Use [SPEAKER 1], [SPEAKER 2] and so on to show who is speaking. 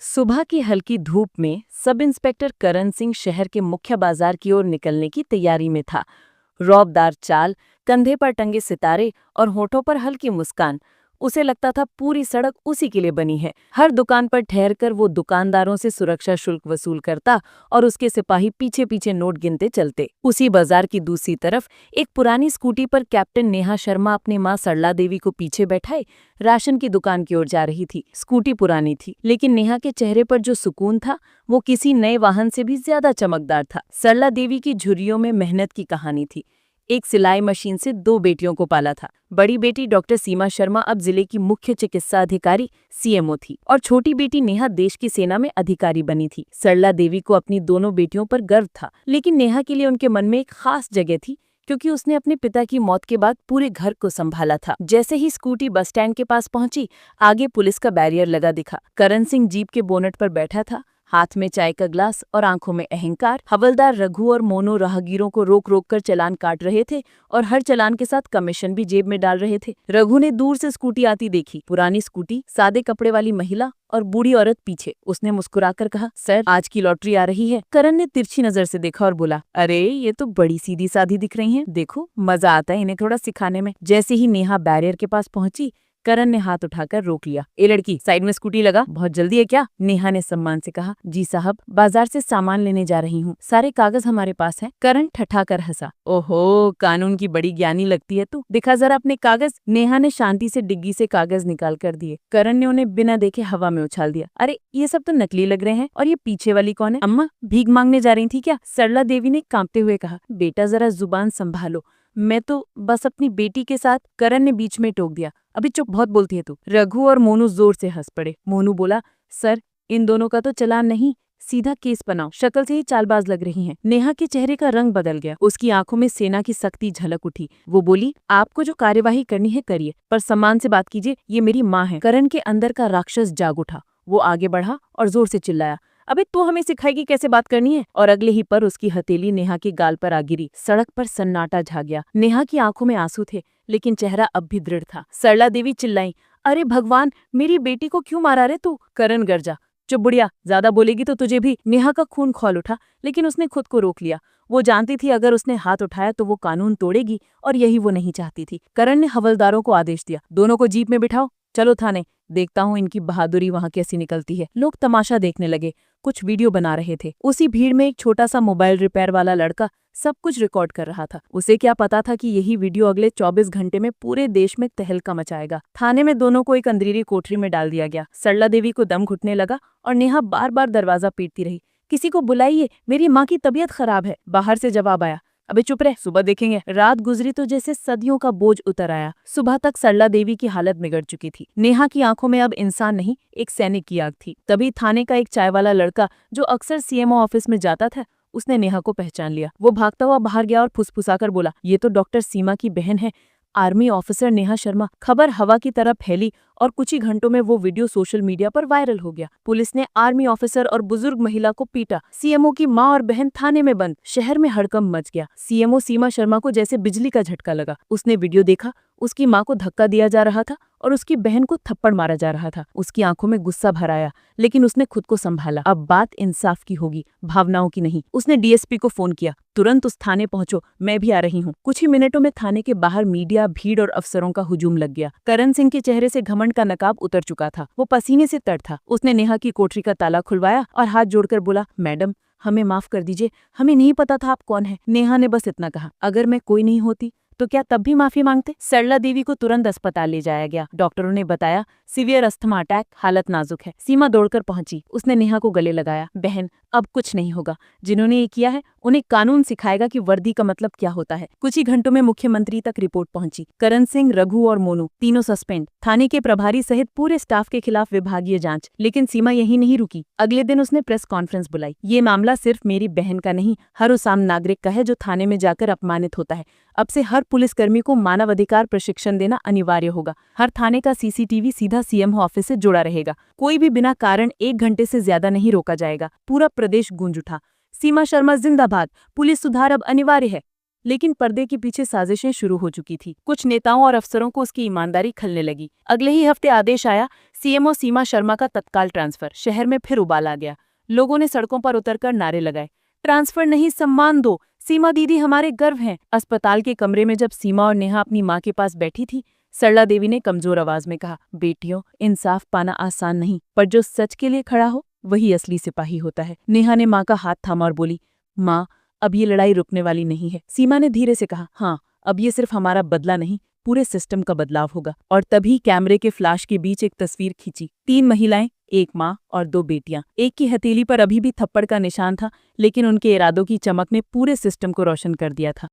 [SPEAKER 1] सुबह की हल्की धूप में सब इंस्पेक्टर करण सिंह शहर के मुख्य बाजार की ओर निकलने की तैयारी में था। रौबदार चाल, कंधे पर टंगे सितारे और होठों पर हल्की मुस्कान। उसे लगता था पूरी सड़क उसी के लिए बनी है। हर दुकान पर ठहरकर वो दुकानदारों से सुरक्षा शुल्क वसूल करता और उसके सिपाही पीछे पीछे नोट गिनते चलते। उसी बाजार की दूसरी तरफ एक पुरानी स्कूटी पर कैप्टन नेहा शर्मा अपनी मां सरला देवी को पीछे बैठाए राशन की दुकान की ओर जा रही थी। स्कूटी पुरानी थी, लेकिन नेहा के चेहरे पर जो सुकून था वो किसी नए वाहन से भी ज्यादा चमकदार था। सरला देवी की झुर्रियों में मेहनत की कहानी थी। एक सिलाई मशीन से 2 बेटियों को पाला था। बड़ी बेटी डॉक्टर सीमा शर्मा अब जिले की मुख्य चिकित्सा अधिकारी सीएमओ थी और छोटी बेटी नेहा देश की सेना में अधिकारी बनी थी। सरला देवी को अपनी दोनों बेटियों पर गर्व था, लेकिन नेहा के लिए उनके मन में एक खास जगह थी, क्योंकि उसने अपने पिता की मौत के बाद पूरे घर को संभाला था। जैसे ही स्कूटी बस स्टैंड के पास पहुंची, आगे पुलिस का बैरियर लगा दिखा। करण सिंह जीप के बोनट पर बैठा था, हाथ में चाय का ग्लास और आंखों में अहंकार। हवलदार रघु और मोनू राहगीरों को रोक रोक कर चालान काट रहे थे और हर चालान के साथ कमीशन भी जेब में डाल रहे थे। रघु ने दूर से स्कूटी आती देखी, पुरानी स्कूटी, सादे कपड़े वाली महिला और बूढ़ी औरत पीछे। उसने मुस्कुराकर कहा, सर, आज की लॉटरी आ रही है। करण ने तिरछी नजर से देखा और बोला, अरे ये तो बड़ी सीधी साधी दिख रही हैं। देखो, मजा आता है इन्हें थोड़ा सिखाने में। जैसे ही नेहा बैरियर के पास पहुंची, करण ने हाथ उठाकर रोक लिया। ए लड़की, साइड में स्कूटी लगा, बहुत जल्दी है क्या? नेहा ने सम्मान से कहा, जी साहब, बाजार से सामान लेने जा रही हूँ, सारे कागज हमारे पास हैं। करण ठठाकर हंसा, ओहो, कानून की बड़ी ज्ञानी लगती है तू, दिखा जरा अपने कागज। नेहा ने शांति से डिग्गी से कागज निकाल कर दिए। करण ने उन्हें बिना देखे हवा में उछाल दिया। अरे ये सब तो नकली लग रहे हैं। और ये पीछे वाली कौन है? अम्मा, भीख मांगने जा रही थी क्या? सरला देवी ने कांपते हुए कहा, बेटा जरा जुबान संभालो, मैं तो बस अपनी बेटी के साथ। करण ने बीच में टोक दिया, अभी चुप, बहुत बोलती है तू। रघु और मोनू जोर से हंस पड़े। मोनू बोला, सर, इन दोनों का तो चालान नहीं, सीधा केस बनाओ, शक्ल से ही चालबाज लग रही हैं। नेहा के चेहरे का रंग बदल गया, उसकी आंखों में सेना की सख्ती झलक उठी। वो बोली, आपको जो कार्यवाही करनी है करिए, पर सम्मान से बात कीजिए, ये मेरी माँ है। करण के अंदर का राक्षस जाग उठा। वो आगे बढ़ा और जोर से चिल्लाया, अबे तू हमें सिखाएगी कैसे बात करनी है? और अगले ही पर उसकी हथेली नेहा के गाल पर आ गिरी। सड़क पर सन्नाटा छा गया। नेहा की आंखों में आंसू थे, लेकिन चेहरा अब भी दृढ़ था। सरला देवी चिल्लाई, अरे भगवान, मेरी बेटी को क्यों मारा रे तू? करण गरजा, चुप बुढ़िया, ज्यादा बोलेगी तो तुझे भी। नेहा का खून खौल उठा, लेकिन उसने खुद को रोक लिया। वो जानती थी अगर उसने हाथ उठाया तो वो कानून तोड़ेगी, और यही वो नहीं चाहती थी। करण ने हवलदारों को आदेश दिया, दोनों को जीप में बिठाओ, चलो थाने, देखता हूँ इनकी बहादुरी वहाँ कैसी निकलती है। लोग तमाशा देखने लगे, कुछ वीडियो बना रहे थे। उसी भीड़ में एक छोटा सा मोबाइल रिपेयर वाला लड़का सब कुछ रिकॉर्ड कर रहा था। उसे क्या पता था कि यही वीडियो अगले 24 घंटे में पूरे देश में तहलका मचाएगा। थाने में दोनों को एक अंधेरी कोठरी में डाल दिया गया। सरला देवी को दम घुटने लगा और नेहा बार बार दरवाजा पीटती रही, किसी को बुलाइए, मेरी माँ की तबीयत खराब है। बाहर से जवाब आया, अबे चुप रह, सुबह देखेंगे। रात गुजरी तो जैसे सदियों का बोझ उतर आया। सुबह तक सरला देवी की हालत बिगड़ चुकी थी। नेहा की आंखों में अब इंसान नहीं, एक सैनिक की आग थी। तभी थाने का एक चाय वाला लड़का जो अक्सर सीएमओ ऑफिस में जाता था, उसने नेहा को पहचान लिया। वो भागता हुआ बाहर गया और फुसफुसाकर बोला, ये तो डॉक्टर सीमा की बहन है, आर्मी ऑफिसर नेहा शर्मा। खबर हवा की तरह फैली और कुछ ही घंटों में वो वीडियो सोशल मीडिया पर वायरल हो गया। पुलिस ने आर्मी ऑफिसर और बुजुर्ग महिला को पीटा। सीएमओ की मां और बहन थाने में बंद। शहर में हड़कंप मच गया। सीएमओ सीमा शर्मा को जैसे बिजली का झटका लगा। उसने वीडियो देखा, उसकी मां को धक्का दिया जा रहा था और उसकी बहन को थप्पड़ मारा जा रहा था। उसकी आंखों में गुस्सा भर आया, लेकिन उसने खुद को संभाला। अब बात इंसाफ की होगी, भावनाओं की नहीं। उसने डीएसपी को फोन किया, तुरंत उस थाने पहुंचो, मैं भी आ रही हूँ। कुछ ही मिनटों में थाने के बाहर मीडिया, भीड़ और अफसरों का हुजूम लग गया। करण सिंह के चेहरे से घमंड का नकाब उतर चुका था। वो पसीने से तर था। उसने नेहा की कोठरी का ताला खुलवाया और हाथ जोड़कर बोला, मैडम, हमें माफ कर दीजिए, हमें नहीं पता था आप कौन है। नेहा ने बस इतना कहा, अगर मैं कोई नहीं होती तो क्या तब भी माफी मांगते? सरला देवी को तुरंत अस्पताल ले जाया गया। डॉक्टरों ने बताया, सीवियर अस्थमा अटैक, हालत नाजुक है। सीमा दौड़कर पहुंची। उसने नेहा को गले लगाया, बहन, अब कुछ नहीं होगा। जिन्होंने ये किया है उन्हें कानून सिखाएगा कि वर्दी का मतलब क्या होता है। कुछ ही घंटों में मुख्यमंत्री तक रिपोर्ट पहुंची। करण सिंह, रघु और मोनू तीनों सस्पेंड। थाने के प्रभारी सहित पूरे स्टाफ के खिलाफ विभागीय जांच। लेकिन सीमा यही नहीं रुकी। अगले दिन उसने प्रेस कॉन्फ्रेंस बुलाई। ये मामला सिर्फ मेरी बहन का नहीं, हर उस आम नागरिक का है जो थाने में जाकर अपमानित होता है। अब से हर पुलिसकर्मी को मानवाधिकार प्रशिक्षण देना अनिवार्य होगा। हर थाने का सीसीटीवी सीधा सीएमओ ऑफिस से जुड़ा रहेगा। कोई भी बिना कारण 1 घंटे से ज्यादा नहीं रोका जाएगा। पूरा प्रदेश गूंज उठा, सीमा शर्मा जिंदाबाद, पुलिस सुधार अब अनिवार्य है। लेकिन पर्दे के पीछे साजिशें शुरू हो चुकी थी। कुछ नेताओं और अफसरों को उसकी ईमानदारी खलने लगी। अगले ही हफ्ते आदेश आया, सीएमओ सीमा शर्मा का तत्काल ट्रांसफर। शहर में फिर उबाल आ गया। लोगों ने सड़कों पर उतरकर नारे लगाए, ट्रांसफर नहीं, सम्मान दो, सीमा दीदी हमारे गर्व हैं। अस्पताल के कमरे में जब सीमा और नेहा अपनी माँ के पास बैठी थी, सरला देवी ने कमजोर आवाज में कहा, बेटियों, इंसाफ पाना आसान नहीं, पर जो सच के लिए खड़ा हो वही असली सिपाही होता है। नेहा ने माँ का हाथ थामा और बोली, माँ, अब ये लड़ाई रुकने वाली नहीं है। सीमा ने धीरे से कहा, हाँ, अब ये सिर्फ हमारा बदला नहीं, पूरे सिस्टम का बदलाव होगा। और तभी कैमरे के फ्लैश के बीच एक तस्वीर खींची। 3 महिलाएं, एक माँ और 2 बेटियां। एक की हथेली पर अभी भी थप्पड़ का निशान था, लेकिन उनके इरादों की चमक ने पूरे सिस्टम को रोशन कर दिया था।